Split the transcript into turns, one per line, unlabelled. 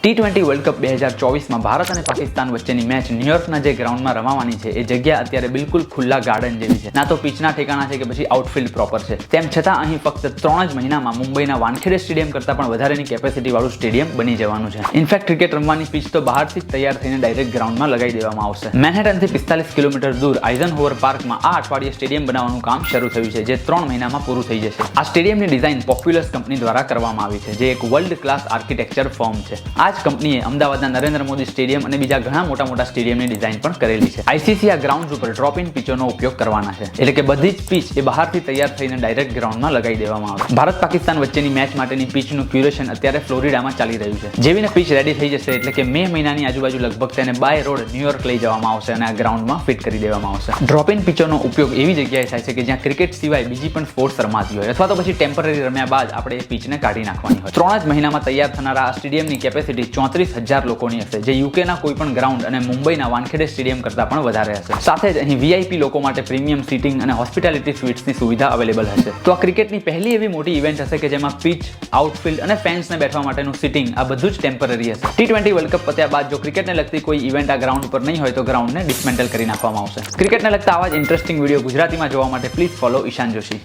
T20 world cup 2024માં Bharat અને પાકિસ્તાન વચ્ચેની match ન્યુયોર્કના જે ગ્રાઉન્ડમાં રમાવાની છે એ જગ્યા અત્યારે બિલકુલ ખુલ્લા ગાર્ડન જેવી છે. ના તો પિચના ઠેકાણા છે કે પછી આઉટફિલ્ડ પ્રોપર છે. તેમ છતાં અહીં ફક્ત 3 જ મહિનામાં મુંબઈના વાનખેડે સ્ટેડિયમ કરતાં પણ વધારેની કેપેસિટી વાળું સ્ટેડિયમ બની જવાનું છે. ઇનફેક્ટ ક્રિકેટ રમવાની પિચ તો બહારથી જ તૈયાર થઈને ડાયરેક્ટ ગ્રાઉન્ડમાં લગાવી દેવામાં આવશે. મેનહેટનથી 45 કિલોમીટર દૂર આઇઝનહોવર પાર્કમાં આ અઠવાડિયે સ્ટેડિયમ બનાવવાનું કામ શરૂ થયું છે, જે 3 મહિનામાં પૂરું થઈ જશે. આ સ્ટેડિયમની ડિઝાઇન પોપ્યુલસ કંપની દ્વારા કરવામાં આવી છે, જે એક વર્લ્ડ ક્લાસ આર્કિટેક્ચર ફર્મ છે. આ જ કંપનીએ અમદાવાદના નરેન્દ્ર મોદી સ્ટેડિયમ અને બીજા ઘણા મોટા સ્ટેડિયમની ડિઝાઇન પણ કરેલી છે. આઈસીસી આ ગ્રાઉન્ડ ઉપર ડ્રોપ ઇન પિચોનો ઉપયોગ કરવાના છે, એટલે કે બધી જ પિચ એ બહારથી તૈયાર થઈને ડાયરેક્ટ ગ્રાઉન્ડમાં લગાવી દેવામાં આવે. ભારત પાકિસ્તાન વચ્ચેની મેચ માટેની પિચનું ક્યુરેશન અત્યારે ફ્લોરિડામાં ચાલી રહ્યું છે. જેવીને પિચ રેડી થઈ જશે એટલે કે મે મહિનાની આજુબાજુ લગભગ તેને બાય રોડ ન્યુયોર્ક લઈ જવામાં આવશે અને આ ગ્રાઉન્ડમાં ફિટ કરી દેવામાં આવશે. ડ્રોપ ઇન પિચોનો ઉપયોગ એવી જગ્યાએ થાય છે કે જ્યાં ક્રિકેટ સિવાય બીજી પણ સ્પોર્ટ્સ રમાતી હોય, અથવા તો પછી ટેમ્પરરી રમ્યા બાદ આપણે એ પિચને કાઢી નાખવાની હોય. 3 જ મહિનામાં તૈયાર થનારા આ સ્ટેડિયમની કેપેસિટી 34,000 લોકોની હશે, જે યુકેના કોઈ પણ ગ્રાઉન્ડ અને મુંબઈના વાનખેડે સ્ટેડિયમ કરતાં પણ વધારે હશે. સાથે જ અહીં વીઆઈપી લોકો માટે પ્રીમિયમ સીટિંગ અને હોસ્પિટાલિટી સ્વીટ્સની સુવિધા અવેલેબલ હશે. તો આ ક્રિકેટની પહેલી એવી મોટી ઇવેન્ટ હશે કે જેમાં પિચ, આઉટફિલ્ડ અને ફેન્સને બેઠવા માટેનું સીટિંગ આ બધું જ ટેમ્પરરી હશે. T20 વર્લ્ડ કપ પત્યા બાદ જો ક્રિકેટને લગતી કોઈ ઇવેન્ટ આ ગ્રાઉન્ડ પર નહીં હોય તો ગ્રાઉન્ડને ડિસમેન્ટલ કરી નાખવામાં આવશે. ક્રિકેટને લગતા આવા જ ઇન્ટરેસ્ટિંગ વિડીયો ગુજરાતીમાં જોવા માટે પ્લીઝ ફોલો ઈશાન જોશી.